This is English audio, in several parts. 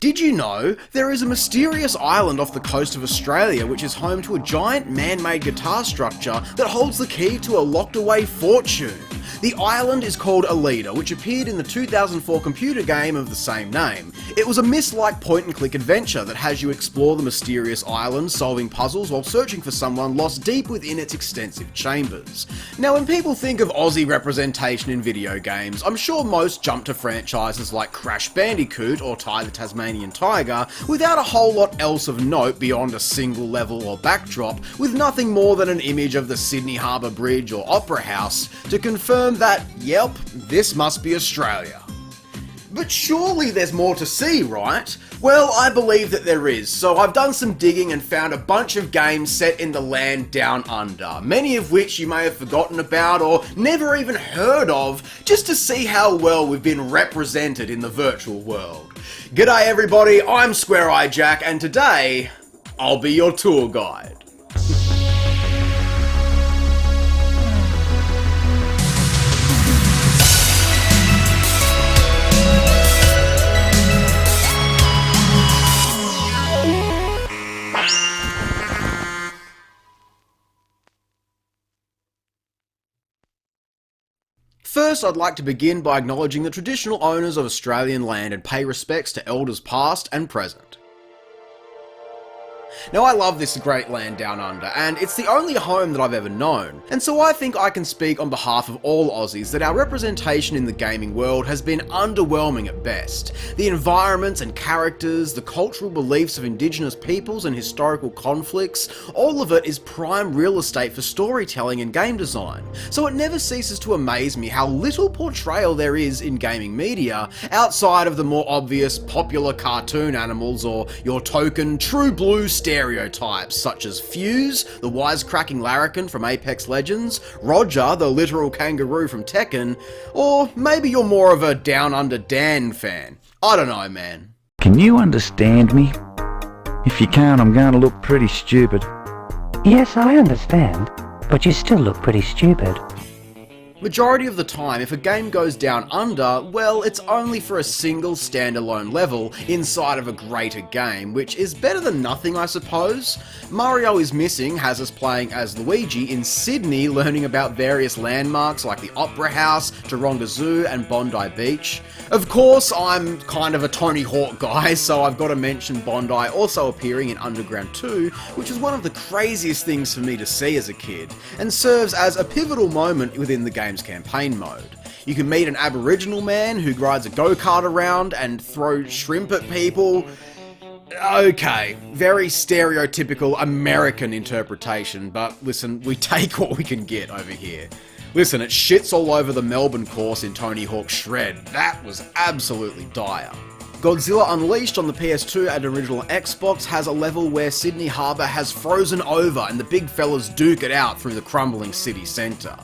Did you know there is a mysterious island off the coast of Australia which is home to a giant man-made guitar structure that holds the key to a locked-away fortune? The island is called Alida, which appeared in the 2004 computer game of the same name. It was a Myst-like point-and-click adventure that has you explore the mysterious island, solving puzzles while searching for someone lost deep within its extensive chambers. Now, when people think of Aussie representation in video games, I'm sure most jump to franchises like Crash Bandicoot or Ty the Tasmanian Tiger without a whole lot else of note beyond a single level or backdrop, with nothing more than an image of the Sydney Harbour Bridge or Opera House to confirm that, yep, this must be Australia. But surely there's more to see, right? Well, I believe that there is, so I've done some digging and found a bunch of games set in the land down under, many of which you may have forgotten about or never even heard of, just to see how well we've been represented in the virtual world. G'day everybody, I'm Square Eye Jack, and today, I'll be your tour guide. First, I'd like to begin by acknowledging the traditional owners of Australian land and pay respects to elders past and present. Now, I love this great land down under, and it's the only home that I've ever known, and so I think I can speak on behalf of all Aussies that our representation in the gaming world has been underwhelming at best. The environments and characters, the cultural beliefs of Indigenous peoples and historical conflicts, all of it is prime real estate for storytelling and game design, so it never ceases to amaze me how little portrayal there is in gaming media outside of the more obvious popular cartoon animals or your token true blue stereotypes such as Fuse, the wisecracking larrikin from Apex Legends, Roger, the literal kangaroo from Tekken, or maybe you're more of a Down Under Dan fan. I don't know, man. Can you understand me? If you can't, I'm going to look pretty stupid. Yes, I understand, but you still look pretty stupid. Majority of the time, if a game goes down under, well, it's only for a single standalone level inside of a greater game, which is better than nothing, I suppose. Mario is Missing has us playing as Luigi in Sydney, learning about various landmarks like the Opera House, Taronga Zoo, and Bondi Beach. Of course, I'm kind of a Tony Hawk guy, so I've got to mention Bondi also appearing in Underground 2, which was one of the craziest things for me to see as a kid, and serves as a pivotal moment within the game's campaign mode. You can meet an Aboriginal man who rides a go-kart around and throws shrimp at people. Okay, very stereotypical American interpretation, but listen, we take what we can get over here. Listen, it shits all over the Melbourne course in Tony Hawk's Shred. That was absolutely dire. Godzilla Unleashed on the PS2 and original Xbox has a level where Sydney Harbour has frozen over and the big fellas duke it out through the crumbling city centre.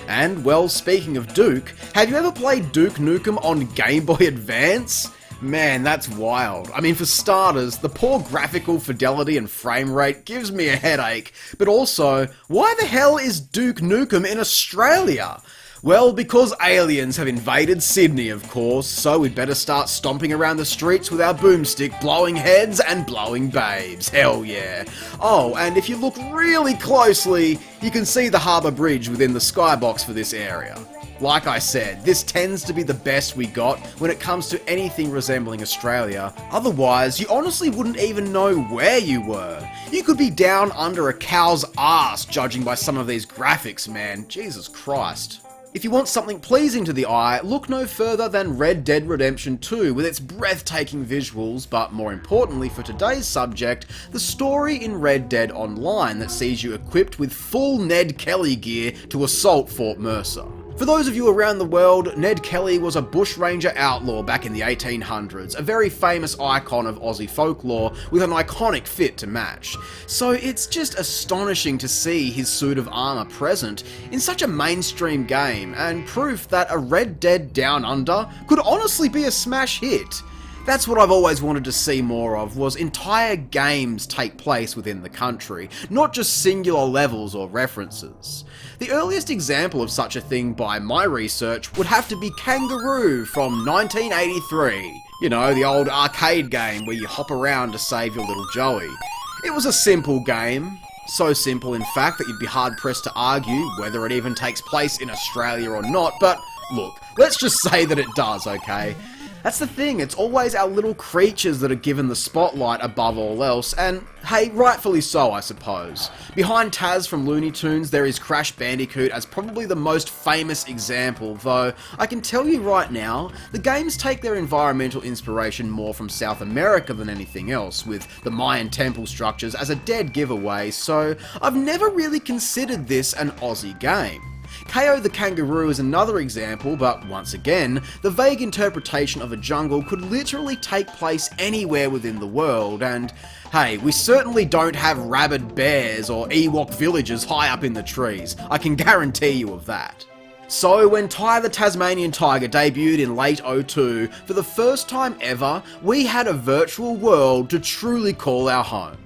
And, well, speaking of Duke, have you ever played Duke Nukem on Game Boy Advance? Man, that's wild. I mean, for starters, the poor graphical fidelity and frame rate gives me a headache, but also, why the hell is Duke Nukem in Australia? Well, because aliens have invaded Sydney, of course, so we'd better start stomping around the streets with our boomstick, blowing heads and blowing babes. Hell yeah. Oh, and if you look really closely, you can see the Harbour Bridge within the skybox for this area. Like I said, this tends to be the best we got when it comes to anything resembling Australia. Otherwise, you honestly wouldn't even know where you were. You could be down under a cow's ass, judging by some of these graphics, man. Jesus Christ. If you want something pleasing to the eye, look no further than Red Dead Redemption 2 with its breathtaking visuals, but more importantly for today's subject, the story in Red Dead Online that sees you equipped with full Ned Kelly gear to assault Fort Mercer. For those of you around the world, Ned Kelly was a bushranger outlaw back in the 1800s, a very famous icon of Aussie folklore with an iconic fit to match. So it's just astonishing to see his suit of armour present in such a mainstream game, and proof that a Red Dead Down Under could honestly be a smash hit. That's what I've always wanted to see more of, was entire games take place within the country, not just singular levels or references. The earliest example of such a thing by my research would have to be Kangaroo from 1983. You know, the old arcade game where you hop around to save your little Joey. It was a simple game. So simple, in fact, that you'd be hard-pressed to argue whether it even takes place in Australia or not, but look, let's just say that it does, okay? That's the thing, it's always our little creatures that are given the spotlight above all else, and hey, rightfully so, I suppose. Behind Taz from Looney Tunes, there is Crash Bandicoot as probably the most famous example, though I can tell you right now, the games take their environmental inspiration more from South America than anything else, with the Mayan temple structures as a dead giveaway, so I've never really considered this an Aussie game. KO the Kangaroo is another example, but once again, the vague interpretation of a jungle could literally take place anywhere within the world, and hey, we certainly don't have rabid bears or Ewok villages high up in the trees, I can guarantee you of that. So when Ty the Tasmanian Tiger debuted in late 2002, for the first time ever, we had a virtual world to truly call our home.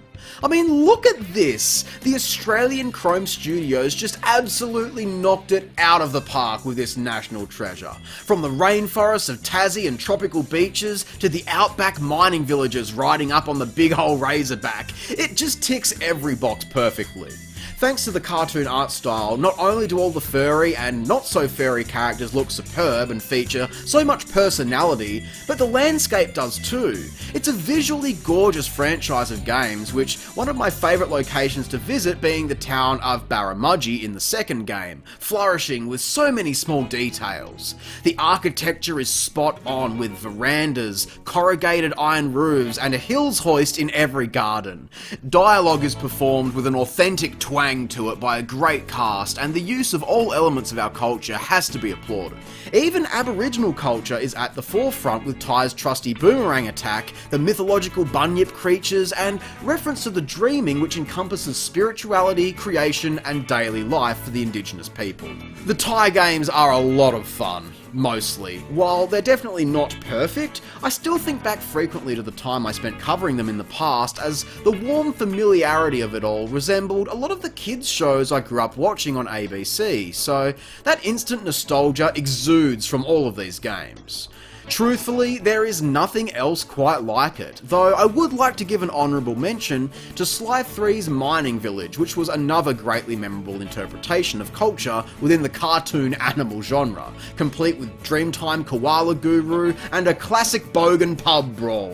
I mean, look at this! The Australian Chrome Studios just absolutely knocked it out of the park with this national treasure. From the rainforests of Tassie and tropical beaches, to the outback mining villages riding up on the big ol' Razorback, it just ticks every box perfectly. Thanks to the cartoon art style, not only do all the furry and not so furry characters look superb and feature so much personality, but the landscape does too. It's a visually gorgeous franchise of games, which one of my favourite locations to visit being the town of Barramudgee in the second game, flourishing with so many small details. The architecture is spot on with verandas, corrugated iron roofs and a hills hoist in every garden. Dialogue is performed with an authentic twang to it by a great cast, and the use of all elements of our culture has to be applauded. Even Aboriginal culture is at the forefront with Ty's trusty boomerang attack, the mythological bunyip creatures, and reference to the dreaming which encompasses spirituality, creation, and daily life for the Indigenous people. The Ty games are a lot of fun. Mostly. While they're definitely not perfect, I still think back frequently to the time I spent covering them in the past, as the warm familiarity of it all resembled a lot of the kids' shows I grew up watching on ABC, so that instant nostalgia exudes from all of these games. Truthfully, there is nothing else quite like it, though I would like to give an honourable mention to Sly 3's Mining Village, which was another greatly memorable interpretation of culture within the cartoon animal genre, complete with Dreamtime Koala Guru and a classic bogan pub brawl,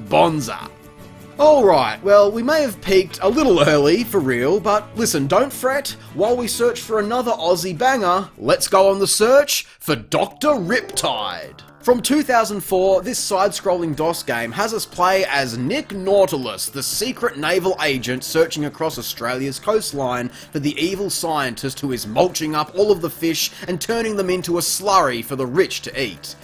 BONZA. Alright, well, we may have peaked a little early, for real, but listen, don't fret. While we search for another Aussie banger, let's go on the search for Dr. Riptide. From 2004, this side-scrolling DOS game has us play as Nick Nautilus, the secret naval agent searching across Australia's coastline for the evil scientist who is mulching up all of the fish and turning them into a slurry for the rich to eat.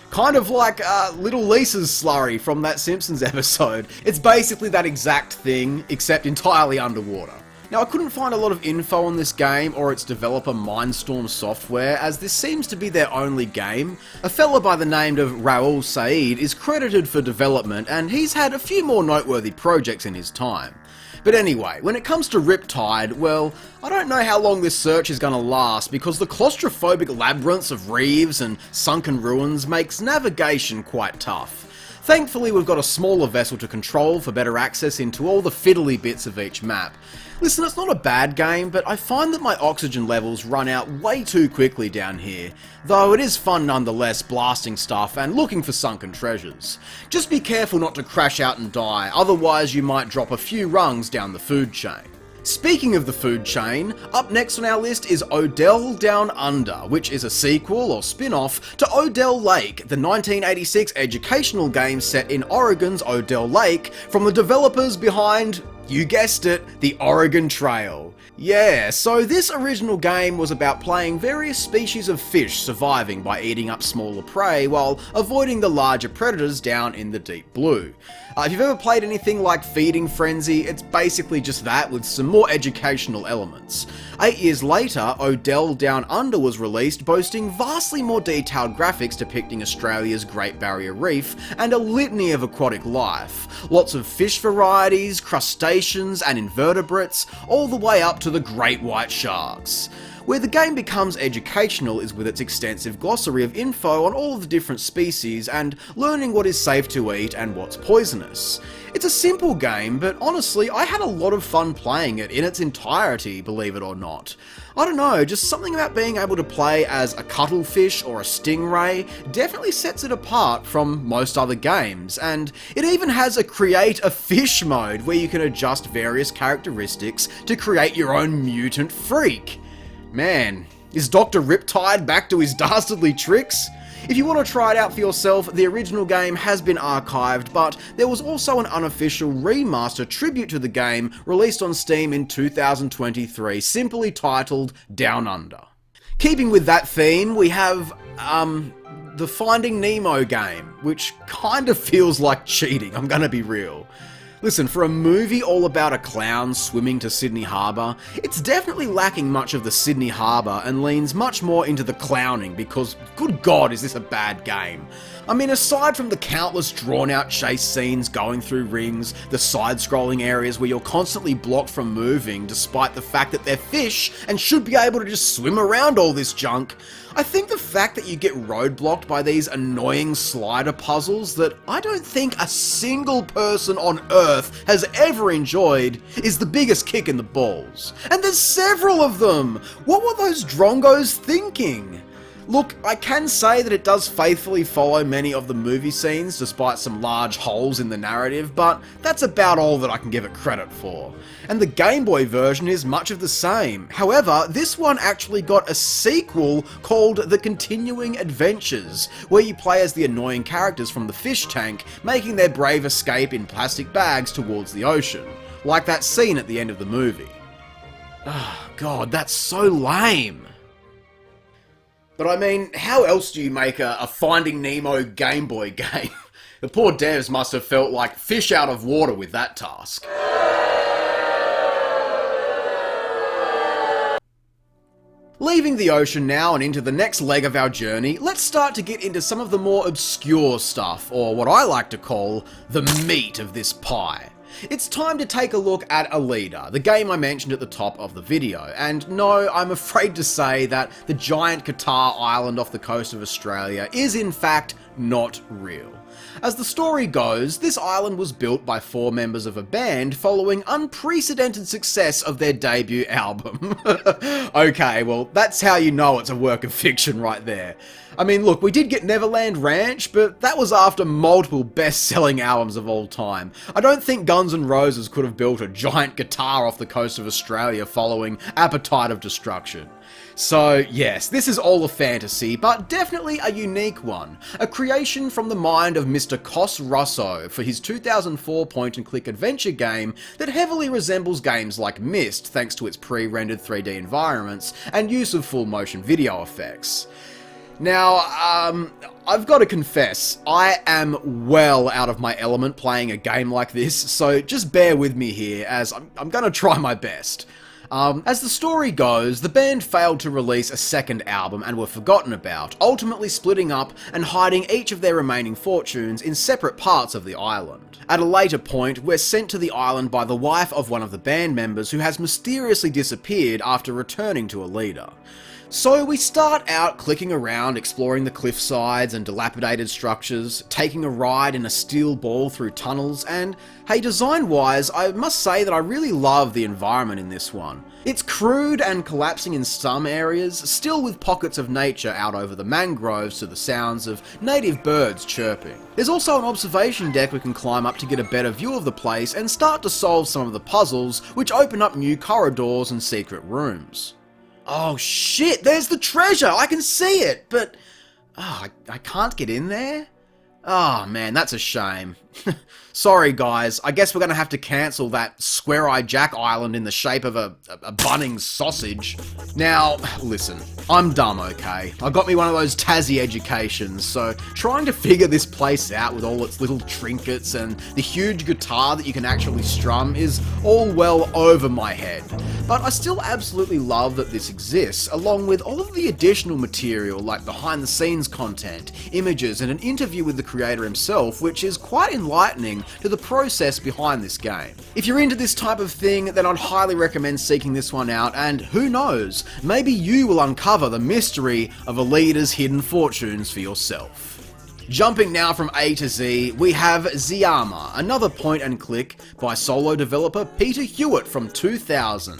Kind of like Little Lisa's slurry from that Simpsons episode. It's basically that exact thing, except entirely underwater. Now, I couldn't find a lot of info on this game or its developer Mindstorm Software, as this seems to be their only game. A fella by the name of Raoul Saeed is credited for development, and he's had a few more noteworthy projects in his time. But anyway, when it comes to Riptide, well, I don't know how long this search is going to last, because the claustrophobic labyrinths of reefs and sunken ruins makes navigation quite tough. Thankfully, we've got a smaller vessel to control for better access into all the fiddly bits of each map. Listen, it's not a bad game, but I find that my oxygen levels run out way too quickly down here, though it is fun nonetheless blasting stuff and looking for sunken treasures. Just be careful not to crash out and die, otherwise you might drop a few rungs down the food chain. Speaking of the food chain, up next on our list is Odell Down Under, which is a sequel or spin-off to Odell Lake, the 1986 educational game set in Oregon's Odell Lake from the developers behind, you guessed it, the Oregon Trail. Yeah, so this original game was about playing various species of fish surviving by eating up smaller prey while avoiding the larger predators down in the deep blue. If you've ever played anything like Feeding Frenzy, it's basically just that with some more educational elements. 8 years later, Odell Down Under was released, boasting vastly more detailed graphics depicting Australia's Great Barrier Reef and a litany of aquatic life. Lots of fish varieties, crustaceans and invertebrates, all the way up to the great white sharks. Where the game becomes educational is with its extensive glossary of info on all of the different species and learning what is safe to eat and what's poisonous. It's a simple game, but honestly, I had a lot of fun playing it in its entirety, believe it or not. I don't know, just something about being able to play as a cuttlefish or a stingray definitely sets it apart from most other games, and it even has a create a fish mode where you can adjust various characteristics to create your own mutant freak. Man, is Dr. Riptide back to his dastardly tricks? If you want to try it out for yourself, the original game has been archived, but there was also an unofficial remaster tribute to the game released on Steam in 2023, simply titled Down Under. Keeping with that theme, we have, the Finding Nemo game, which kind of feels like cheating, I'm gonna be real. Listen, for a movie all about a clown swimming to Sydney Harbour, it's definitely lacking much of the Sydney Harbour and leans much more into the clowning because, good God, is this a bad game. I mean, aside from the countless drawn-out chase scenes going through rings, the side-scrolling areas where you're constantly blocked from moving despite the fact that they're fish and should be able to just swim around all this junk, I think the fact that you get roadblocked by these annoying slider puzzles that I don't think a single person on Earth has ever enjoyed is the biggest kick in the balls. And there's several of them! What were those drongos thinking? Look, I can say that it does faithfully follow many of the movie scenes despite some large holes in the narrative, but that's about all that I can give it credit for. And the Game Boy version is much of the same. However, this one actually got a sequel called The Continuing Adventures, where you play as the annoying characters from the fish tank, making their brave escape in plastic bags towards the ocean, like that scene at the end of the movie. Oh God, that's so lame. But I mean, how else do you make a Finding Nemo Game Boy game? The poor devs must have felt like fish out of water with that task. Leaving the ocean now and into the next leg of our journey, let's start to get into some of the more obscure stuff, or what I like to call the meat of this pie. It's time to take a look at Alida, the game I mentioned at the top of the video, and no, I'm afraid to say that the giant Qatar island off the coast of Australia is in fact not real. As the story goes, this island was built by 4 members of a band following unprecedented success of their debut album. Okay, well, that's how you know it's a work of fiction right there. I mean, look, we did get Neverland Ranch, but that was after multiple best-selling albums of all time. I don't think Guns N' Roses could have built a giant guitar off the coast of Australia following Appetite of Destruction. So yes, this is all a fantasy, but definitely a unique one. A creation from the mind of Mr. Cos Russo for his 2004 point-and-click adventure game that heavily resembles games like Myst thanks to its pre-rendered 3D environments and use of full-motion video effects. Now, I've got to confess, I am well out of my element playing a game like this, so just bear with me here as I'm going to try my best. As the story goes, the band failed to release a second album and were forgotten about, ultimately splitting up and hiding each of their remaining fortunes in separate parts of the island. At a later point, we're sent to the island by the wife of one of the band members who has mysteriously disappeared after returning to Alida. So we start out clicking around, exploring the cliff sides and dilapidated structures, taking a ride in a steel ball through tunnels, and hey, design-wise, I must say that I really love the environment in this one. It's crude and collapsing in some areas, still with pockets of nature out over the mangroves to the sounds of native birds chirping. There's also an observation deck we can climb up to get a better view of the place and start to solve some of the puzzles, which open up new corridors and secret rooms. Oh shit, there's the treasure! I can see it! But, I can't get in there? Oh man, that's a shame. Sorry guys, I guess we're gonna have to cancel that Square-Eyed Jack Island in the shape of a Bunnings sausage. Now, listen, I'm dumb, okay? I got me one of those Tassie educations, so trying to figure this place out with all its little trinkets and the huge guitar that you can actually strum is all well over my head. But I still absolutely love that this exists, along with all of the additional material like behind the scenes content, images, and an interview with the creator himself, which is quite enlightening enlightening to the process behind this game. If you're into this type of thing, then I'd highly recommend seeking this one out, and who knows, maybe you will uncover the mystery of Alida's hidden fortunes for yourself. Jumping now from A to Z, we have Zyama, another point and click by solo developer Peter Hewitt from 2000.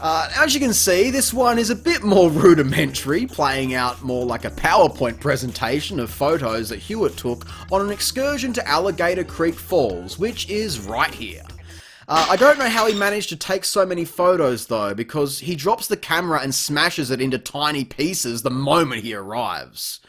As you can see, this one is a bit more rudimentary, playing out more like a PowerPoint presentation of photos that Hewitt took on an excursion to Alligator Creek Falls, which is right here. I don't know how he managed to take so many photos though, because he drops the camera and smashes it into tiny pieces the moment he arrives.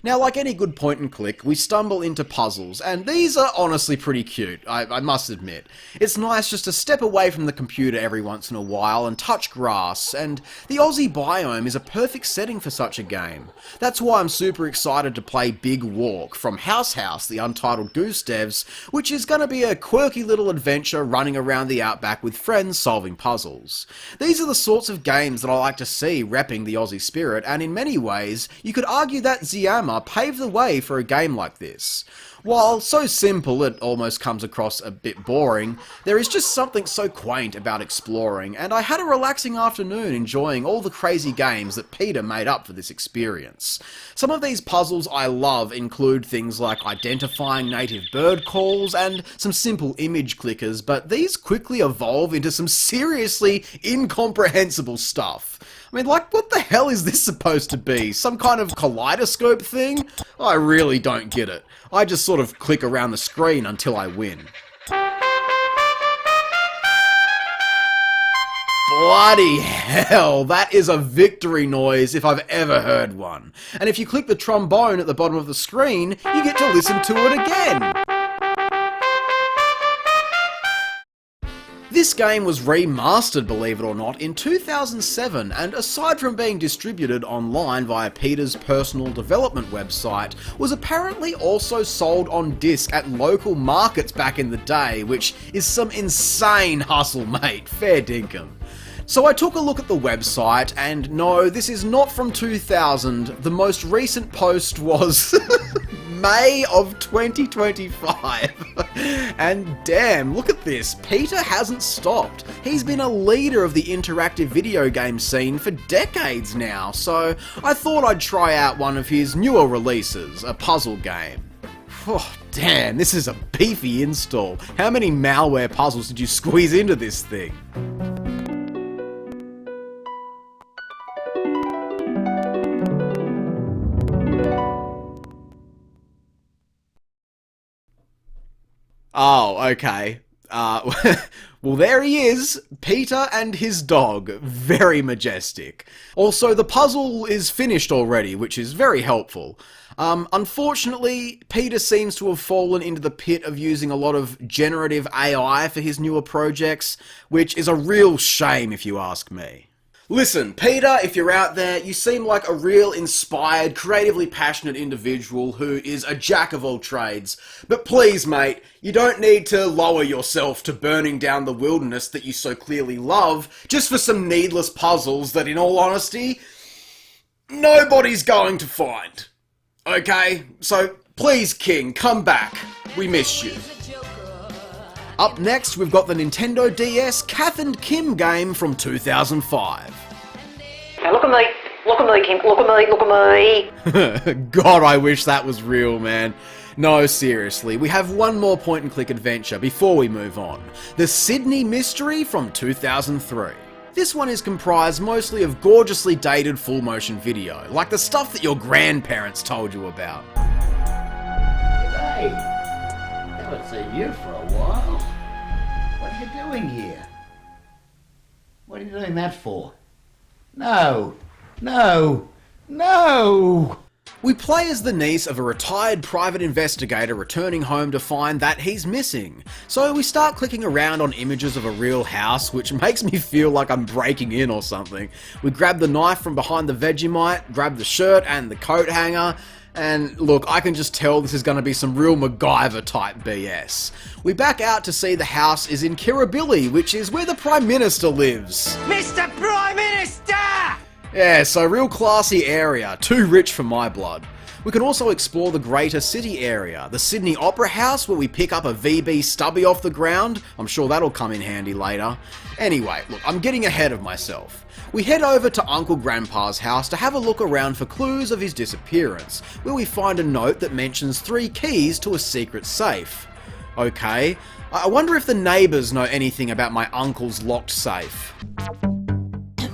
Now, like any good point and click, we stumble into puzzles, and these are honestly pretty cute, I must admit. It's nice just to step away from the computer every once in a while and touch grass, and the Aussie biome is a perfect setting for such a game. That's why I'm super excited to play Big Walk from House, the Untitled Goose devs, which is going to be a quirky little adventure running around the outback with friends solving puzzles. These are the sorts of games that I like to see repping the Aussie spirit, and in many ways, you could argue that Zyama paved the way for a game like this. While so simple it almost comes across a bit boring, there is just something so quaint about exploring, and I had a relaxing afternoon enjoying all the crazy games that Peter made up for this experience. Some of these puzzles I love include things like identifying native bird calls and some simple image clickers, but these quickly evolve into some seriously incomprehensible stuff. I mean, like, what the hell is this supposed to be? Some kind of kaleidoscope thing? I really don't get it. I just sort of click around the screen until I win. Bloody hell, that is a victory noise if I've ever heard one. And if you click the trombone at the bottom of the screen, you get to listen to it again. This game was remastered, believe it or not, in 2007, and aside from being distributed online via Peter's personal development website, was apparently also sold on disc at local markets back in the day, which is some insane hustle, mate. Fair dinkum. So I took a look at the website, and no, this is not from 2000. The most recent post was May of 2025. And damn, look at this. Peter hasn't stopped. He's been a leader of the interactive video game scene for decades now, so I thought I'd try out one of his newer releases, a puzzle game. Oh, damn, this is a beefy install. How many malware puzzles did you squeeze into this thing? Oh, okay. Well, there he is, Peter and his dog. Very majestic. Also, the puzzle is finished already, which is very helpful. Unfortunately, Peter seems to have fallen into the pit of using a lot of generative AI for his newer projects, which is a real shame if you ask me. Listen, Peter, if you're out there, you seem like a real inspired, creatively passionate individual who is a jack of all trades. But please, mate, you don't need to lower yourself to burning down the wilderness that you so clearly love just for some needless puzzles that, in all honesty, nobody's going to find. Okay? So, please, King, come back. We miss you. Up next, we've got the Nintendo DS Kath and Kim game from 2005. Now look at me, Kim, look at me. God, I wish that was real, man. No, seriously, we have one more point-and-click adventure before we move on. The Sydney Mystery from 2003. This one is comprised mostly of gorgeously dated full-motion video, like the stuff that your grandparents told you about. Hey, haven't seen you for a while. What are you doing here? What are you doing that for? No! We play as the niece of a retired private investigator returning home to find that he's missing. So we start clicking around on images of a real house, which makes me feel like I'm breaking in or something. We grab the knife from behind the Vegemite, grab the shirt and the coat hanger, and look, I can just tell this is going to be some real MacGyver type BS. We back out to see the house is in Kirribilli, which is where the Prime Minister lives. Mr. Prime Minister! Yeah, so real classy area, too rich for my blood. We can also explore the greater city area, the Sydney Opera House where we pick up a VB stubby off the ground. I'm sure that'll come in handy later. Anyway, look, I'm getting ahead of myself. We head over to Uncle Grandpa's house to have a look around for clues of his disappearance, where we find a note that mentions 3 keys to a secret safe. Okay, I wonder if the neighbours know anything about my uncle's locked safe.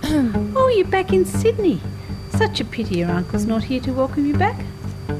Oh, you're back in Sydney. Such a pity your uncle's not here to welcome you back.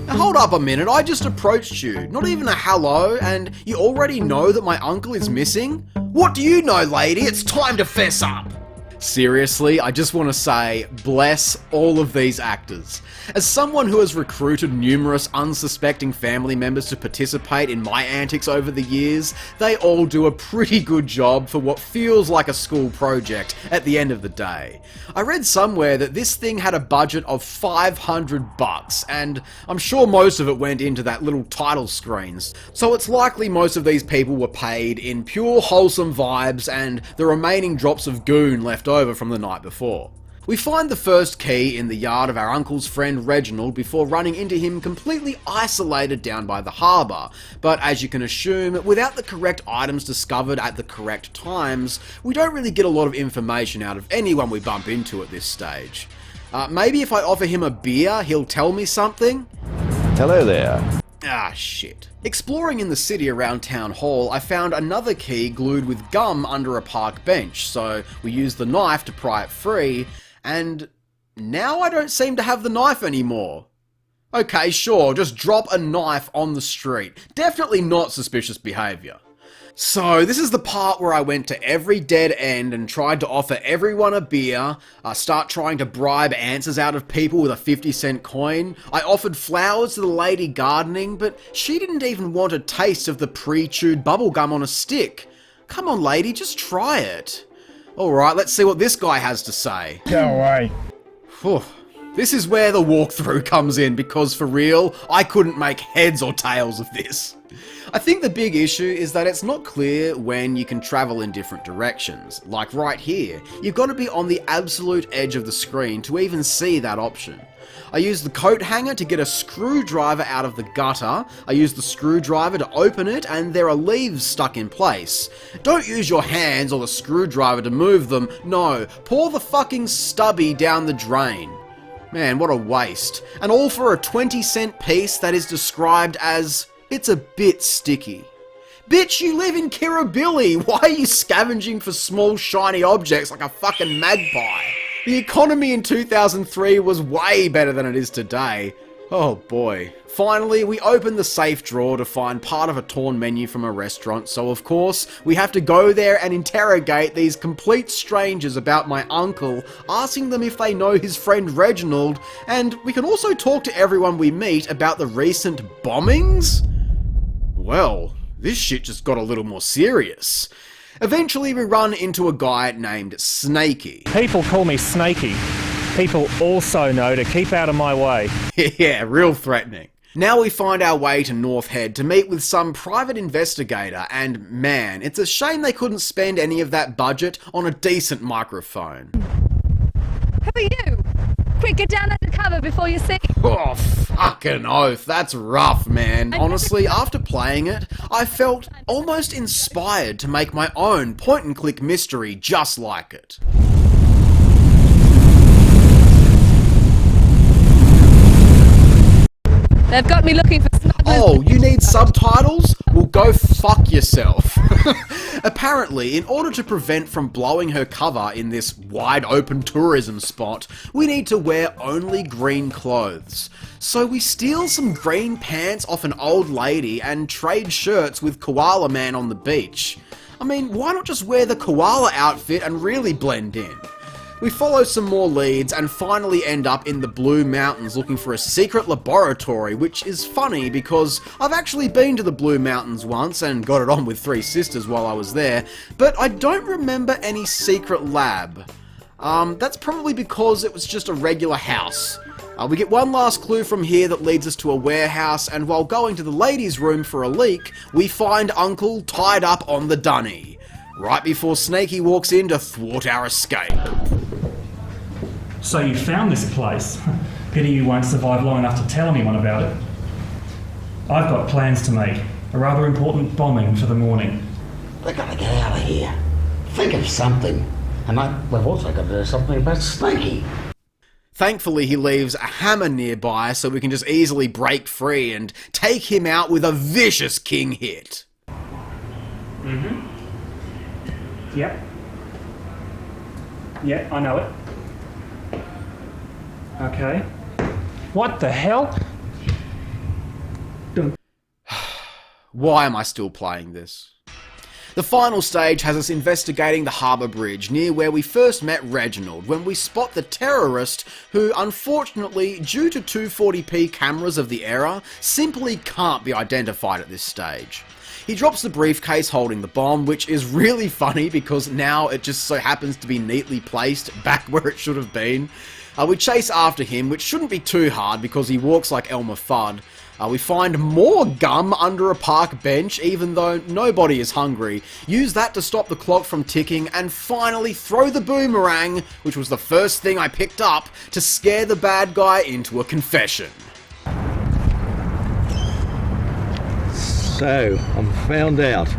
Now, hold up a minute, I just approached you. Not even a hello, and you already know that my uncle is missing? What do you know, lady? It's time to fess up! Seriously, I just want to say, bless all of these actors. As someone who has recruited numerous unsuspecting family members to participate in my antics over the years, they all do a pretty good job for what feels like a school project at the end of the day. I read somewhere that this thing had a budget of $500, and I'm sure most of it went into that little title screens. So it's likely most of these people were paid in pure wholesome vibes and the remaining drops of goon left over from the night before. We find the first key in the yard of our uncle's friend Reginald before running into him completely isolated down by the harbour, but as you can assume, without the correct items discovered at the correct times, we don't really get a lot of information out of anyone we bump into at this stage. Maybe if I offer him a beer, he'll tell me something? Hello there. Ah, shit. Exploring in the city around Town Hall, I found another key glued with gum under a park bench, so we used the knife to pry it free, and now I don't seem to have the knife anymore. Okay, sure, just drop a knife on the street. Definitely not suspicious behaviour. So, this is the part where I went to every dead end and tried to offer everyone a beer, start trying to bribe answers out of people with a 50-cent coin. I offered flowers to the lady gardening, but she didn't even want a taste of the pre-chewed bubblegum on a stick. Come on, lady, just try it. Alright, let's see what this guy has to say. Go away. Whew. This is where the walkthrough comes in, because for real, I couldn't make heads or tails of this. I think the big issue is that it's not clear when you can travel in different directions. Like right here, you've got to be on the absolute edge of the screen to even see that option. I used the coat hanger to get a screwdriver out of the gutter, I used the screwdriver to open it, and there are leaves stuck in place. Don't use your hands or the screwdriver to move them, no, pour the fucking stubby down the drain. Man, what a waste. And all for a 20-cent piece that is described as, it's a bit sticky. Bitch, you live in Kirribilli. Why are you scavenging for small shiny objects like a fucking magpie? The economy in 2003 was way better than it is today. Oh boy. Finally, we open the safe drawer to find part of a torn menu from a restaurant, so of course, we have to go there and interrogate these complete strangers about my uncle, asking them if they know his friend Reginald, and we can also talk to everyone we meet about the recent bombings? Well, this shit just got a little more serious. Eventually, we run into a guy named Snakey. People call me Snakey. People also know to keep out of my way. Yeah, real threatening. Now we find our way to North Head to meet with some private investigator, and man, it's a shame they couldn't spend any of that budget on a decent microphone. Who are you? Quick, get down under cover before you see. Oh, fucking oath, that's rough, man. Honestly, after playing it, I felt almost inspired to make my own point-and-click mystery just like it. They've got me looking for smugglers. Oh, you need subtitles? Well, go fuck yourself. Apparently, in order to prevent from blowing her cover in this wide-open tourism spot, we need to wear only green clothes. So we steal some green pants off an old lady and trade shirts with Koala Man on the beach. I mean, why not just wear the koala outfit and really blend in? We follow some more leads and finally end up in the Blue Mountains looking for a secret laboratory, which is funny because I've actually been to the Blue Mountains once and got it on with 3 sisters while I was there, but I don't remember any secret lab. That's probably because it was just a regular house. We get one last clue from here that leads us to a warehouse, and while going to the ladies' room for a leak, we find Uncle tied up on the dunny, right before Snakey walks in to thwart our escape. So you found this place. Pity you won't survive long enough to tell anyone about it. I've got plans to make. A rather important bombing for the morning. We've got to get out of here. Think of something. And we've also got to do something about Snakey. Thankfully, he leaves a hammer nearby so we can just easily break free and take him out with a vicious king hit. Mm-hmm. Yep. Yeah, I know it. Okay. What the hell? Why am I still playing this? The final stage has us investigating the harbour bridge near where we first met Reginald when we spot the terrorist who, unfortunately, due to 240p cameras of the era, simply can't be identified at this stage. He drops the briefcase holding the bomb, which is really funny because now it just so happens to be neatly placed back where it should have been. We chase after him, which shouldn't be too hard because he walks like Elmer Fudd. We find more gum under a park bench, even though nobody is hungry, use that to stop the clock from ticking, and finally throw the boomerang, which was the first thing I picked up, to scare the bad guy into a confession. So, I'm found out.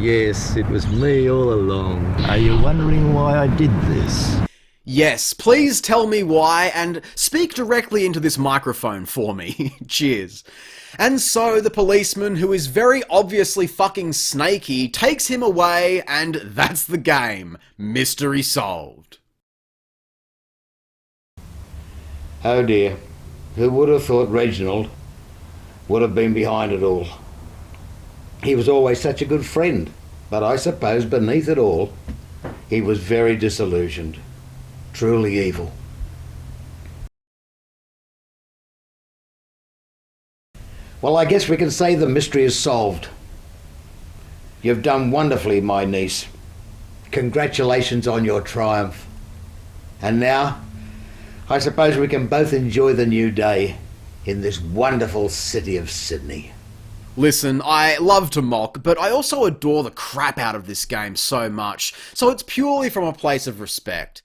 Yes, it was me all along. Are you wondering why I did this? Yes, please tell me why, and speak directly into this microphone for me. Cheers. And so the policeman, who is very obviously fucking Snakey, takes him away, and that's the game. Mystery solved. Oh dear. Who would have thought Reginald would have been behind it all? He was always such a good friend, but I suppose beneath it all, he was very disillusioned. Truly evil. Well, I guess we can say the mystery is solved. You've done wonderfully, my niece. Congratulations on your triumph. And now, I suppose we can both enjoy the new day in this wonderful city of Sydney. Listen, I love to mock, but I also adore the crap out of this game so much, so it's purely from a place of respect.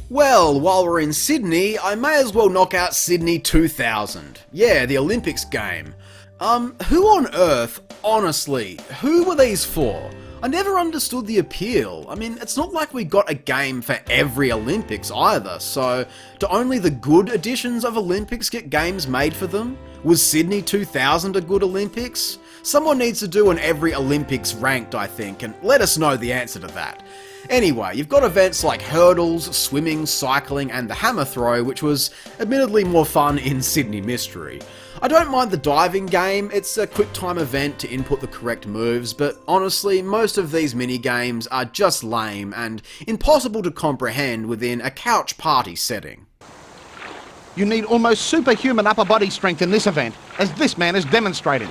Well, while we're in Sydney, I may as well knock out Sydney 2000. Yeah, the Olympics game. Who on earth, honestly, who were these for? I never understood the appeal. I mean, it's not like we got a game for every Olympics either, so do only the good editions of Olympics get games made for them? Was Sydney 2000 a good Olympics? Someone needs to do an every Olympics ranked, I think, and let us know the answer to that. Anyway, you've got events like hurdles, swimming, cycling, and the hammer throw, which was admittedly more fun in Sydney Mystery. I don't mind the diving game, it's a quick time event to input the correct moves, but honestly, most of these mini-games are just lame and impossible to comprehend within a couch party setting. You need almost superhuman upper body strength in this event, as this man is demonstrating.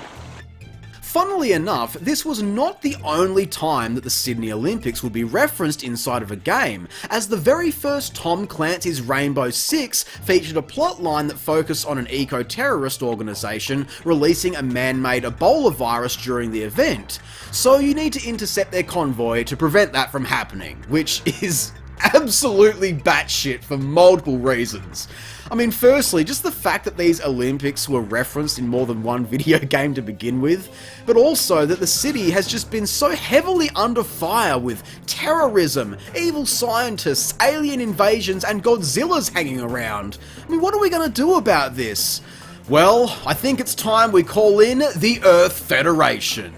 Funnily enough, this was not the only time that the Sydney Olympics would be referenced inside of a game, as the very first Tom Clancy's Rainbow Six featured a plotline that focused on an eco-terrorist organisation releasing a man-made Ebola virus during the event. So you need to intercept their convoy to prevent that from happening, which is absolutely batshit for multiple reasons. I mean, firstly, just the fact that these Olympics were referenced in more than one video game to begin with, but also that the city has just been so heavily under fire with terrorism, evil scientists, alien invasions, and Godzillas hanging around. I mean, what are we going to do about this? Well, I think it's time we call in the Earth Federation.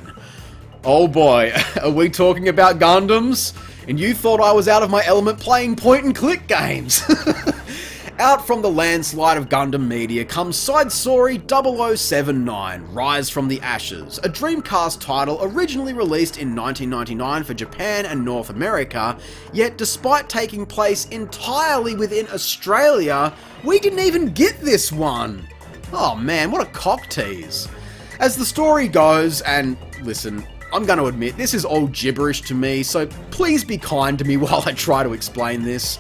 Oh boy, are we talking about Gundams? And you thought I was out of my element playing point-and-click games. Out from the landslide of Gundam media comes Side Story 0079, Rise from the Ashes, a Dreamcast title originally released in 1999 for Japan and North America, yet despite taking place entirely within Australia, we didn't even get this one. Oh man, what a cock tease. As the story goes, and listen, I'm going to admit this is all gibberish to me, so please be kind to me while I try to explain this.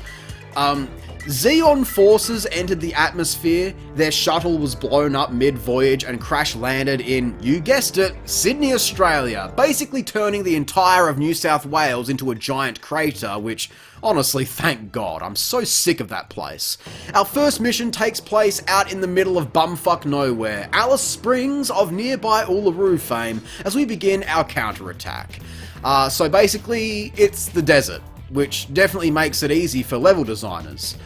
Xeon forces entered the atmosphere, their shuttle was blown up mid-voyage and crash-landed in, you guessed it, Sydney, Australia, basically turning the entire of New South Wales into a giant crater, which, honestly, thank God, I'm so sick of that place. Our first mission takes place out in the middle of bumfuck nowhere, Alice Springs of nearby Uluru fame, as we begin our counterattack. So basically, it's the desert, which definitely makes it easy for level designers.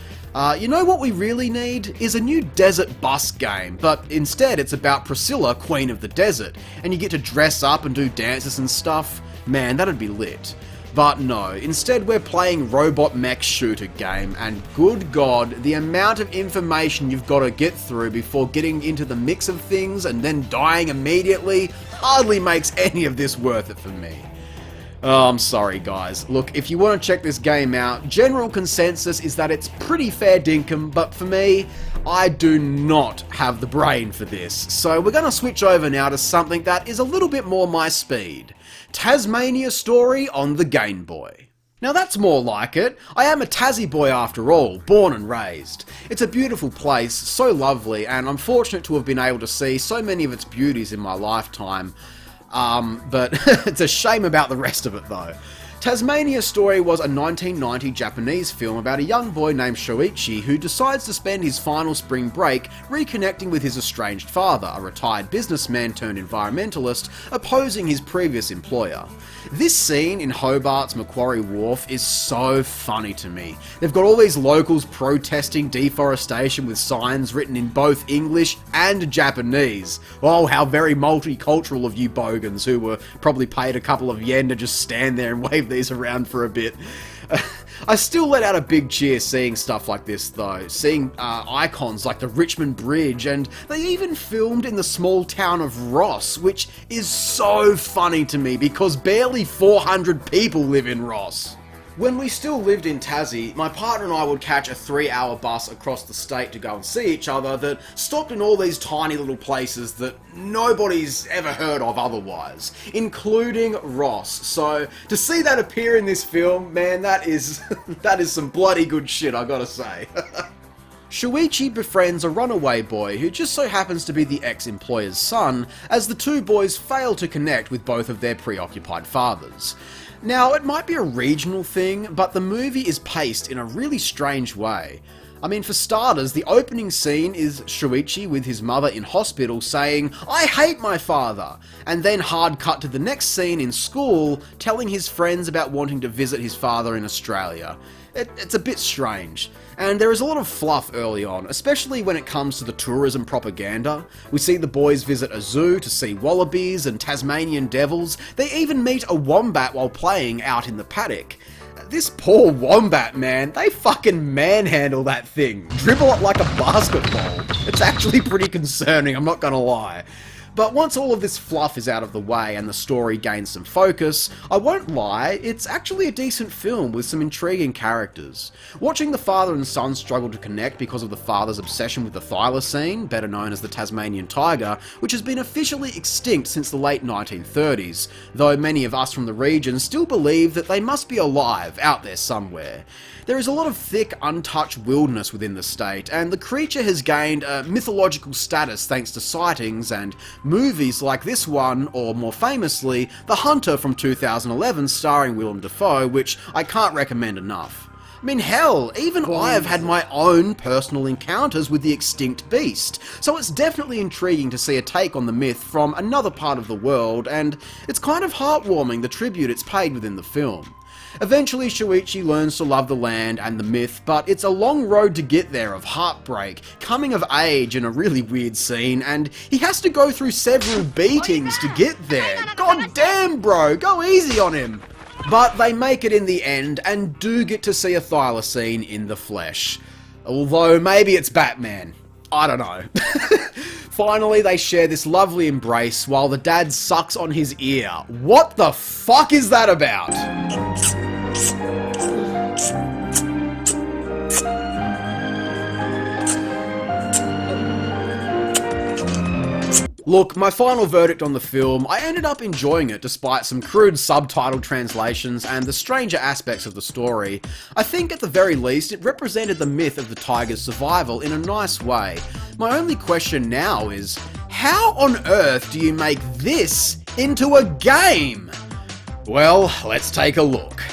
You know what we really need? Is a new desert bus game, but instead it's about Priscilla, Queen of the Desert, and you get to dress up and do dances and stuff. Man, that'd be lit. But no, instead we're playing robot mech shooter game, and good God, the amount of information you've got to get through before getting into the mix of things and then dying immediately hardly makes any of this worth it for me. Oh, I'm sorry guys. Look, if you want to check this game out, general consensus is that it's pretty fair dinkum, but for me, I do not have the brain for this. So we're going to switch over now to something that is a little bit more my speed. Tasmania Story on the Game Boy. Now that's more like it. I am a Tassie boy after all, born and raised. It's a beautiful place, so lovely, and I'm fortunate to have been able to see so many of its beauties in my lifetime. But it's a shame about the rest of it though. Tasmania Story was a 1990 Japanese film about a young boy named Shoichi who decides to spend his final spring break reconnecting with his estranged father, a retired businessman turned environmentalist, opposing his previous employer. This scene in Hobart's Macquarie Wharf is so funny to me. They've got all these locals protesting deforestation with signs written in both English and Japanese. Oh, how very multicultural of you bogans who were probably paid a couple of yen to just stand there and wave these around for a bit. I still let out a big cheer seeing stuff like this though, seeing icons like the Richmond Bridge, and they even filmed in the small town of Ross, which is so funny to me because barely 400 people live in Ross. When we still lived in Tassie, my partner and I would catch a 3-hour bus across the state to go and see each other that stopped in all these tiny little places that nobody's ever heard of otherwise, including Ross. So to see that appear in this film, man, that is some bloody good shit, I gotta say. Shuichi befriends a runaway boy who just so happens to be the ex-employer's son, as the two boys fail to connect with both of their preoccupied fathers. Now, it might be a regional thing, but the movie is paced in a really strange way. I mean, for starters, the opening scene is Shuichi with his mother in hospital saying, "I hate my father," and then hard cut to the next scene in school telling his friends about wanting to visit his father in Australia. It's a bit strange. And there is a lot of fluff early on, especially when it comes to the tourism propaganda. We see the boys visit a zoo to see wallabies and Tasmanian devils. They even meet a wombat while playing out in the paddock. This poor wombat, man, they fucking manhandle that thing. Dribble it like a basketball. It's actually pretty concerning, I'm not gonna lie. But once all of this fluff is out of the way and the story gains some focus, I won't lie, it's actually a decent film with some intriguing characters. Watching the father and son struggle to connect because of the father's obsession with the thylacine, better known as the Tasmanian tiger, which has been officially extinct since the late 1930s, though many of us from the region still believe that they must be alive out there somewhere. There is a lot of thick, untouched wilderness within the state, and the creature has gained a mythological status thanks to sightings and movies like this one, or more famously, The Hunter from 2011 starring Willem Dafoe, which I can't recommend enough. I mean, hell, even I have had my own personal encounters with the extinct beast, so it's definitely intriguing to see a take on the myth from another part of the world, and it's kind of heartwarming the tribute it's paid within the film. Eventually, Shuichi learns to love the land and the myth, but it's a long road to get there of heartbreak, coming of age in a really weird scene, and he has to go through several beatings to get there. God damn, bro, go easy on him. But they make it in the end, and do get to see a thylacine in the flesh. Although, maybe it's Batman. I don't know. Finally, they share this lovely embrace while the dad sucks on his ear. What the fuck is that about? Look, my final verdict on the film, I ended up enjoying it despite some crude subtitle translations and the stranger aspects of the story. I think at the very least it represented the myth of the tiger's survival in a nice way. My only question now is, how on earth do you make this into a game? Well, let's take a look.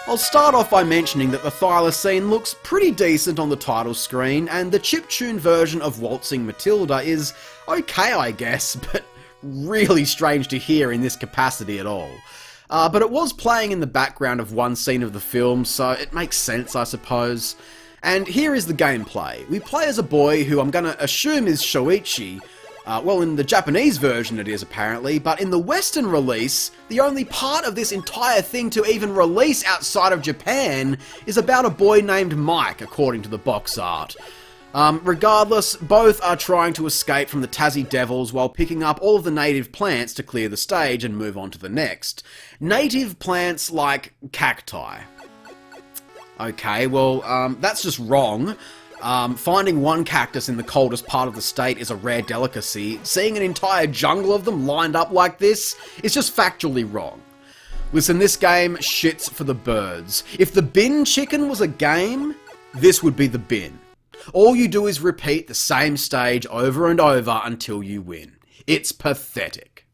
I'll start off by mentioning that the thylacine looks pretty decent on the title screen, and the chiptune version of Waltzing Matilda is okay, I guess, but really strange to hear in this capacity at all. But it was playing in the background of one scene of the film, so it makes sense, I suppose. And here is the gameplay. We play as a boy who I'm gonna assume is Shoichi. Well, in the Japanese version it is apparently, but in the Western release, the only part of this entire thing to even release outside of Japan is about a boy named Mike, according to the box art. Regardless, both are trying to escape from the Tassie Devils while picking up all of the native plants to clear the stage and move on to the next. Native plants like cacti. Okay, well, that's just wrong. Finding one cactus in the coldest part of the state is a rare delicacy. Seeing an entire jungle of them lined up like this is just factually wrong. Listen, this game shits for the birds. If the bin chicken was a game, this would be the bin. All you do is repeat the same stage over and over until you win. It's pathetic.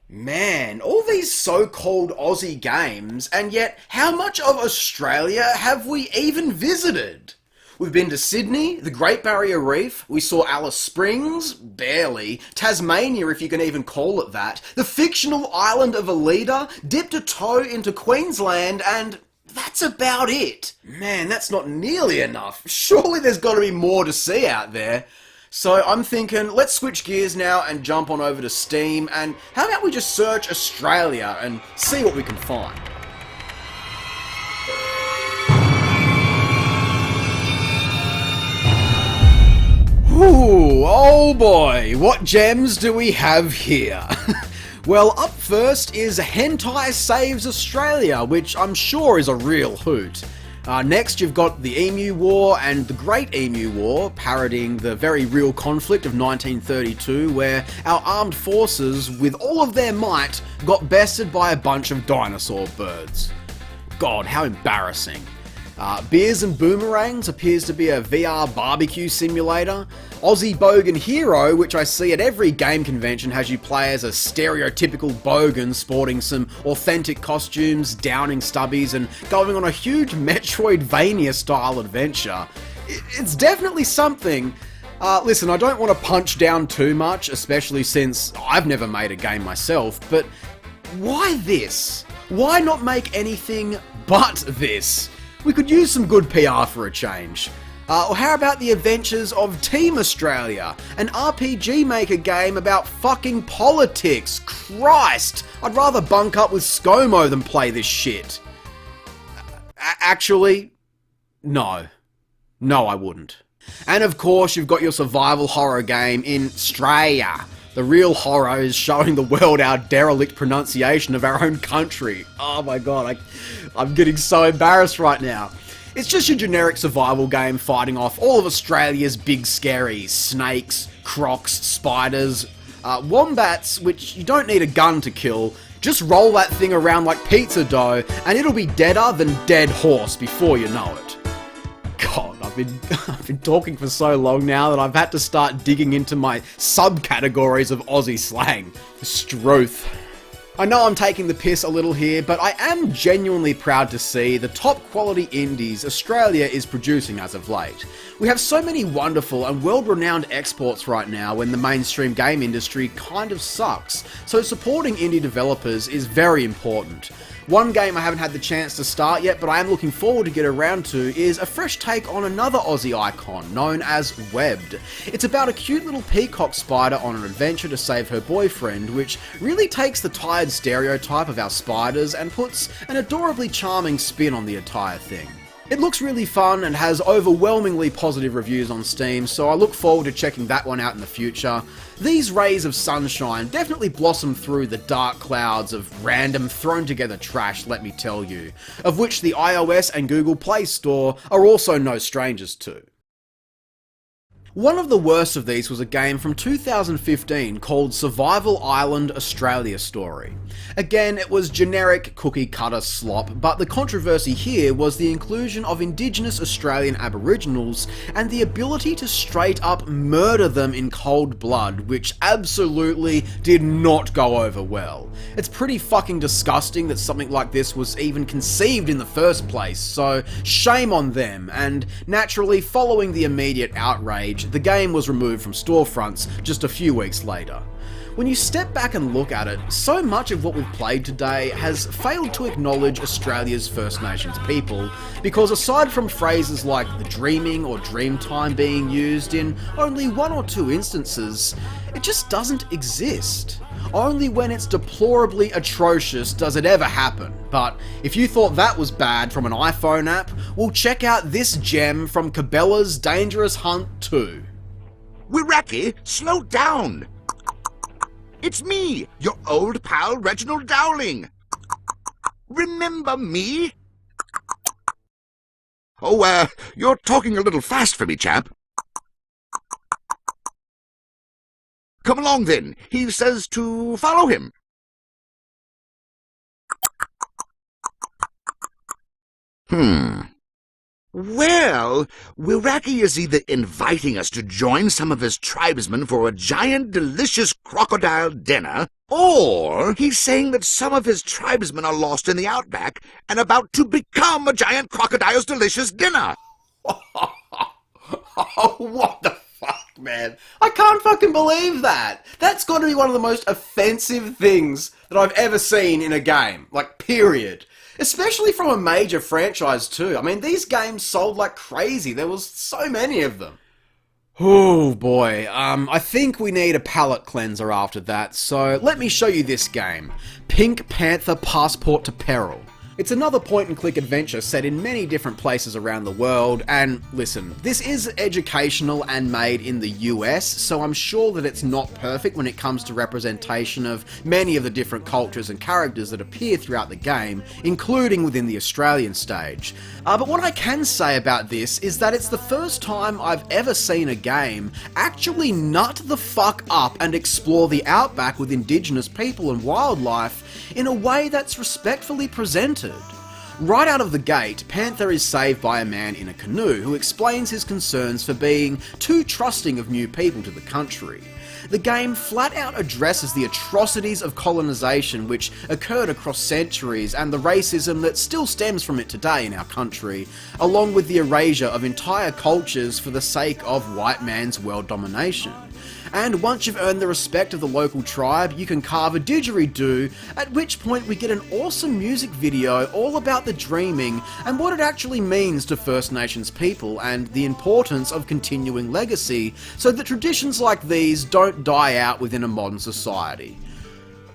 Man, all these so-called Aussie games, and yet how much of Australia have we even visited? We've been to Sydney, the Great Barrier Reef, we saw Alice Springs, barely, Tasmania if you can even call it that, the fictional island of Alida, dipped a toe into Queensland, and that's about it. Man, that's not nearly enough. Surely there's got to be more to see out there. So I'm thinking, let's switch gears now and jump on over to Steam, and how about we just search Australia and see what we can find. Ooh, oh boy, what gems do we have here? Well, up first is Hentai Saves Australia, which I'm sure is a real hoot. Next you've got the Emu War and the Great Emu War, parodying the very real conflict of 1932, where our armed forces, with all of their might, got bested by a bunch of dinosaur birds. God, how embarrassing. Beers and Boomerangs appears to be a VR barbecue simulator. Aussie Bogan Hero, which I see at every game convention, has you play as a stereotypical bogan sporting some authentic costumes, downing stubbies, and going on a huge Metroidvania-style adventure. It's definitely something. Listen, I don't want to punch down too much, especially since I've never made a game myself, but why this? Why not make anything but this? We could use some good PR for a change. Or how about the adventures of Team Australia, an RPG Maker game about fucking politics? Christ! I'd rather bunk up with ScoMo than play this shit. Actually, no. No, I wouldn't. And of course, you've got your survival horror game in Australia. The real horror is showing the world our derelict pronunciation of our own country. Oh my god, I'm getting so embarrassed right now. It's just your generic survival game fighting off all of Australia's big scaries. Snakes, crocs, spiders, wombats, which you don't need a gun to kill. Just roll that thing around like pizza dough and it'll be deader than dead horse before you know it. God, I've been talking for so long now that I've had to start digging into my subcategories of Aussie slang. Struth. I know I'm taking the piss a little here, but I am genuinely proud to see the top quality indies Australia is producing as of late. We have so many wonderful and world-renowned exports right now when the mainstream game industry kind of sucks, so supporting indie developers is very important. One game I haven't had the chance to start yet, but I am looking forward to get around to, is a fresh take on another Aussie icon, known as Webbed. It's about a cute little peacock spider on an adventure to save her boyfriend, which really takes the tired stereotype of our spiders and puts an adorably charming spin on the entire thing. It looks really fun and has overwhelmingly positive reviews on Steam, so I look forward to checking that one out in the future. These rays of sunshine definitely blossom through the dark clouds of random thrown together trash, let me tell you, of which the iOS and Google Play Store are also no strangers to. One of the worst of these was a game from 2015 called Survival Island Australia Story. Again, it was generic cookie cutter slop, but the controversy here was the inclusion of Indigenous Australian Aboriginals and the ability to straight up murder them in cold blood, which absolutely did not go over well. It's pretty fucking disgusting that something like this was even conceived in the first place, so shame on them, and naturally following the immediate outrage, the game was removed from storefronts just a few weeks later. When you step back and look at it, so much of what we've played today has failed to acknowledge Australia's First Nations people, because aside from phrases like the dreaming or dream time being used in only one or two instances, it just doesn't exist. Only when it's deplorably atrocious does it ever happen. But if you thought that was bad from an iPhone app, well, check out this gem from Cabela's Dangerous Hunt 2. Wiraki, slow down! It's me, your old pal Reginald Dowling. Remember me? Oh, you're talking a little fast for me, chap. Come along then, he says to follow him. Well, Wiraki is either inviting us to join some of his tribesmen for a giant delicious crocodile dinner, or he's saying that some of his tribesmen are lost in the outback and about to become a giant crocodile's delicious dinner. Oh, what the fuck, man? I can't fucking believe that! That's got to be one of the most offensive things that I've ever seen in a game. Like, period. Especially from a major franchise too. I mean, these games sold like crazy. There was so many of them. Oh boy, I think we need a palate cleanser after that, so let me show you this game. Pink Panther Passport to Peril. It's another point-and-click adventure set in many different places around the world, and listen, this is educational and made in the US, so I'm sure that it's not perfect when it comes to representation of many of the different cultures and characters that appear throughout the game, including within the Australian stage. But what I can say about this is that it's the first time I've ever seen a game actually nut the fuck up and explore the outback with Indigenous people and wildlife in a way that's respectfully presented. Right out of the gate, Panther is saved by a man in a canoe who explains his concerns for being too trusting of new people to the country. The game flat out addresses the atrocities of colonisation which occurred across centuries and the racism that still stems from it today in our country, along with the erasure of entire cultures for the sake of white man's world domination. And once you've earned the respect of the local tribe, you can carve a didgeridoo, at which point we get an awesome music video all about the dreaming and what it actually means to First Nations people and the importance of continuing legacy so that traditions like these don't die out within a modern society.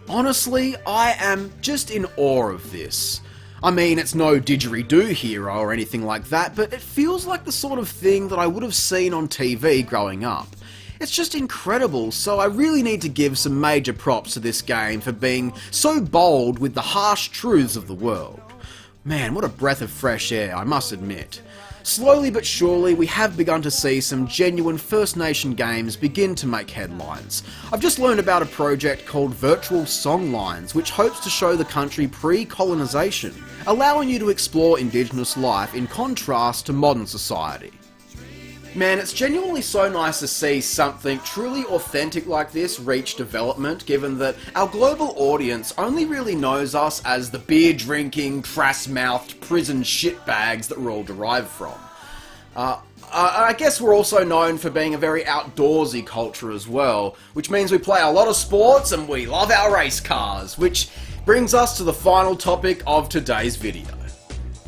Honestly, I am just in awe of this. I mean, it's no didgeridoo hero or anything like that, but it feels like the sort of thing that I would have seen on TV growing up. It's just incredible, so I really need to give some major props to this game for being so bold with the harsh truths of the world. Man, what a breath of fresh air, I must admit. Slowly but surely, we have begun to see some genuine First Nation games begin to make headlines. I've just learned about a project called Virtual Songlines, which hopes to show the country pre-colonisation, allowing you to explore Indigenous life in contrast to modern society. Man, it's genuinely so nice to see something truly authentic like this reach development, given that our global audience only really knows us as the beer-drinking, crass-mouthed prison shitbags that we're all derived from. I guess we're also known for being a very outdoorsy culture as well, which means we play a lot of sports and we love our race cars, which brings us to the final topic of today's video.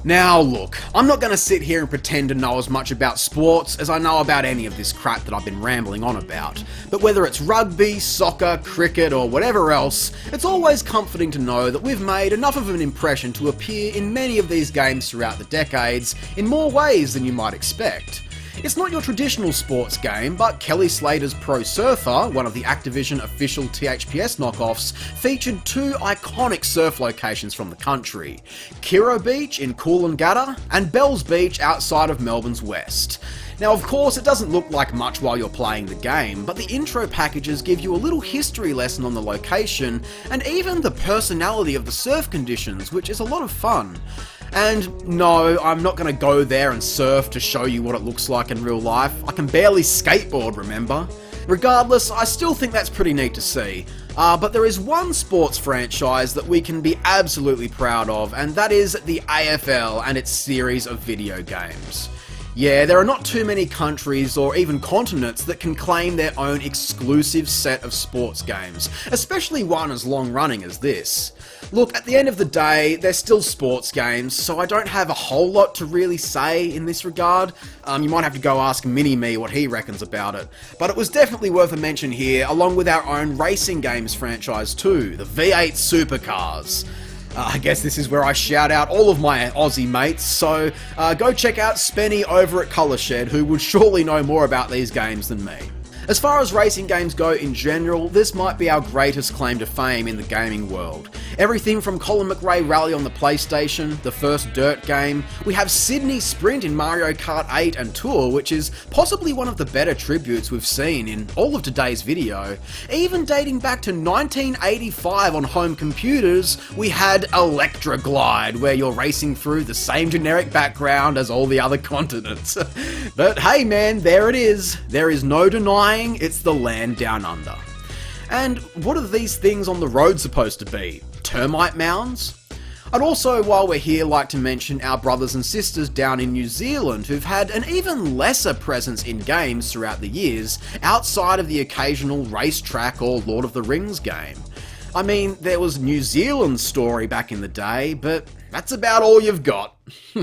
Now look, I'm not going to sit here and pretend to know as much about sports as I know about any of this crap that I've been rambling on about, but whether it's rugby, soccer, cricket or whatever else, it's always comforting to know that we've made enough of an impression to appear in many of these games throughout the decades in more ways than you might expect. It's not your traditional sports game, but Kelly Slater's Pro Surfer, one of the Activision official THPS knockoffs, featured two iconic surf locations from the country: Kiro Beach in Coolangatta and Bells Beach outside of Melbourne's west. Now of course it doesn't look like much while you're playing the game, but the intro packages give you a little history lesson on the location and even the personality of the surf conditions, which is a lot of fun. And no, I'm not going to go there and surf to show you what it looks like in real life. I can barely skateboard, remember? Regardless, I still think that's pretty neat to see. But there is one sports franchise that we can be absolutely proud of, and that is the AFL and its series of video games. Yeah, there are not too many countries or even continents that can claim their own exclusive set of sports games, especially one as long running as this. Look, at the end of the day, they're still sports games, so I don't have a whole lot to really say in this regard. You might have to go ask Mini-Me what he reckons about it. But it was definitely worth a mention here, along with our own racing games franchise too, the V8 Supercars. I guess this is where I shout out all of my Aussie mates, so go check out Spenny over at Colorshed, who would surely know more about these games than me. As far as racing games go in general, this might be our greatest claim to fame in the gaming world. Everything from Colin McRae Rally on the PlayStation, the first Dirt game, we have Sydney Sprint in Mario Kart 8 and Tour, which is possibly one of the better tributes we've seen in all of today's video. Even dating back to 1985 on home computers, we had Electra Glide, where you're racing through the same generic background as all the other continents. But hey man, there it is. There is no denying it's the land down under. And what are these things on the road supposed to be? Termite mounds? I'd also, while we're here, like to mention our brothers and sisters down in New Zealand who've had an even lesser presence in games throughout the years, outside of the occasional racetrack or Lord of the Rings game. I mean, there was New Zealand's story back in the day, but that's about all you've got.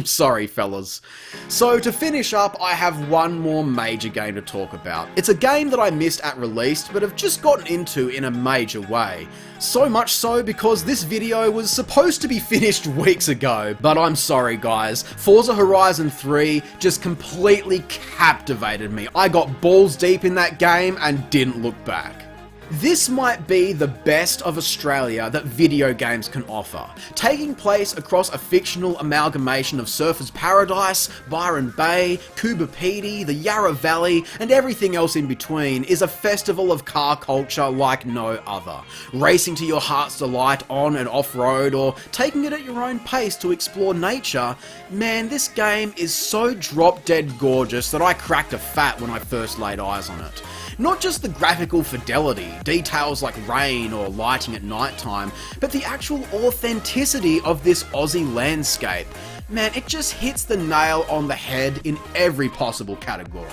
Sorry, fellas. So to finish up, I have one more major game to talk about. It's a game that I missed at release, but have just gotten into in a major way. So much so because this video was supposed to be finished weeks ago, but I'm sorry guys, Forza Horizon 3 just completely captivated me. I got balls deep in that game and didn't look back. This might be the best of Australia that video games can offer. Taking place across a fictional amalgamation of Surfers Paradise, Byron Bay, Coober Pedy, the Yarra Valley, and everything else in between is a festival of car culture like no other. Racing to your heart's delight on and off-road, or taking it at your own pace to explore nature, man, this game is so drop-dead gorgeous that I cracked a fat when I first laid eyes on it. Not just the graphical fidelity, details like rain or lighting at night time, but the actual authenticity of this Aussie landscape. Man, it just hits the nail on the head in every possible category.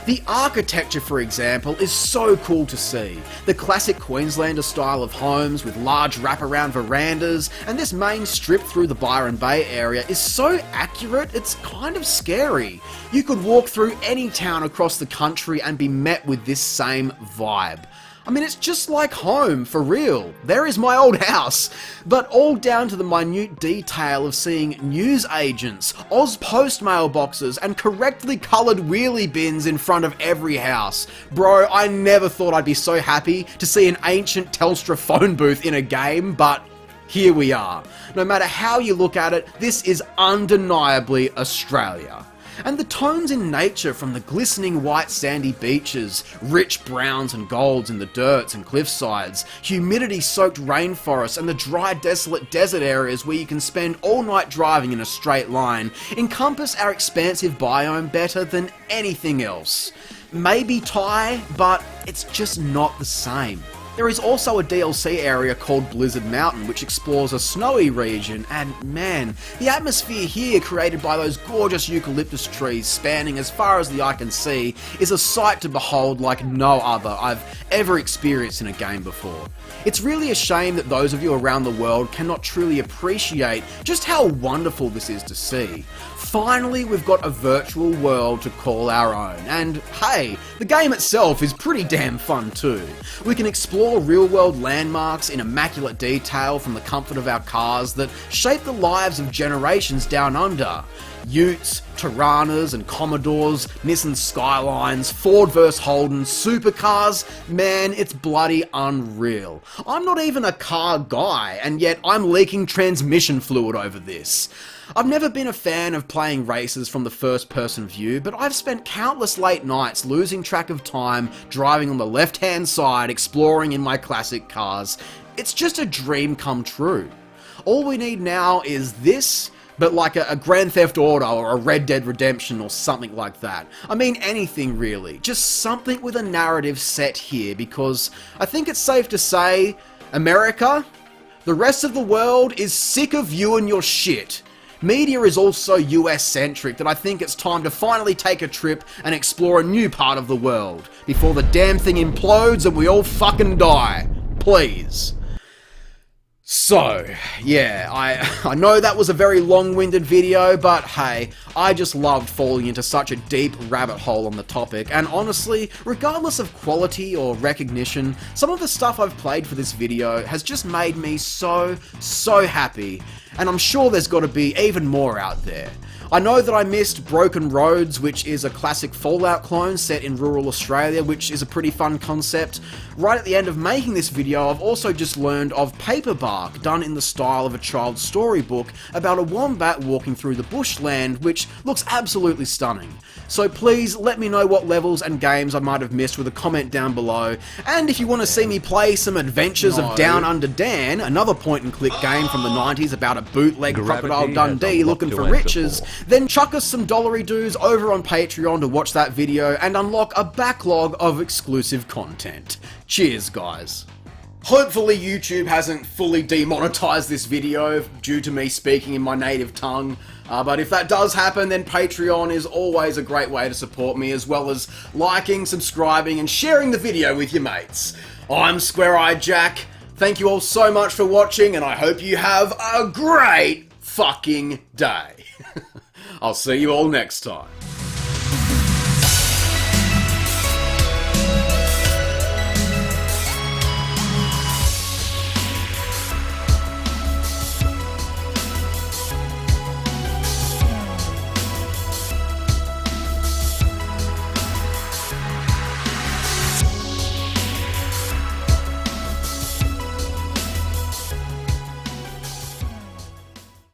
The architecture, for example, is so cool to see. The classic Queenslander style of homes with large wraparound verandas, and this main strip through the Byron Bay area is so accurate, it's kind of scary. You could walk through any town across the country and be met with this same vibe. I mean, it's just like home, for real. There is my old house. But all down to the minute detail of seeing news agents, Oz Post mailboxes, and correctly coloured wheelie bins in front of every house. Bro, I never thought I'd be so happy to see an ancient Telstra phone booth in a game, but here we are. No matter how you look at it, this is undeniably Australia. And the tones in nature, from the glistening white sandy beaches, rich browns and golds in the dirts and cliffsides, humidity-soaked rainforests, and the dry, desolate desert areas where you can spend all night driving in a straight line, encompass our expansive biome better than anything else. Maybe Thai, but it's just not the same. There is also a DLC area called Blizzard Mountain, which explores a snowy region, and man, the atmosphere here created by those gorgeous eucalyptus trees spanning as far as the eye can see is a sight to behold like no other I've ever experienced in a game before. It's really a shame that those of you around the world cannot truly appreciate just how wonderful this is to see. Finally, we've got a virtual world to call our own, and hey, the game itself is pretty damn fun too. We can explore real-world landmarks in immaculate detail from the comfort of our cars that shape the lives of generations down under. Utes, Tiranas and Commodores, Nissan Skylines, Ford vs Holden, supercars, man, it's bloody unreal. I'm not even a car guy, and yet I'm leaking transmission fluid over this. I've never been a fan of playing races from the first-person view, but I've spent countless late nights losing track of time, driving on the left-hand side, exploring in my classic cars. It's just a dream come true. All we need now is this, but like a Grand Theft Auto or a Red Dead Redemption or something like that. I mean anything really, just something with a narrative set here, because I think it's safe to say, America, the rest of the world is sick of you and your shit. Media is also US-centric, that I think it's time to finally take a trip and explore a new part of the world, before the damn thing implodes and we all fucking die. Please. So, yeah, I know that was a very long-winded video, but hey, I just loved falling into such a deep rabbit hole on the topic, and honestly, regardless of quality or recognition, some of the stuff I've played for this video has just made me so happy, and I'm sure there's got to be even more out there. I know that I missed Broken Roads, which is a classic Fallout clone set in rural Australia, which is a pretty fun concept. Right at the end of making this video, I've also just learned of Paperbark, done in the style of a child's storybook about a wombat walking through the bushland, which looks absolutely stunning. So please let me know what levels and games I might have missed with a comment down below, and if you want to see me play some Adventures of Down Under Dan, another point-and-click game from the 90s about a bootleg Crocodile Dundee looking for riches, then chuck us some dollary-doos over on Patreon to watch that video and unlock a backlog of exclusive content. Cheers, guys. Hopefully YouTube hasn't fully demonetized this video due to me speaking in my native tongue, but if that does happen, then Patreon is always a great way to support me, as well as liking, subscribing, and sharing the video with your mates. I'm Square-Eyed Jack, thank you all so much for watching, and I hope you have a great fucking day. I'll see you all next time.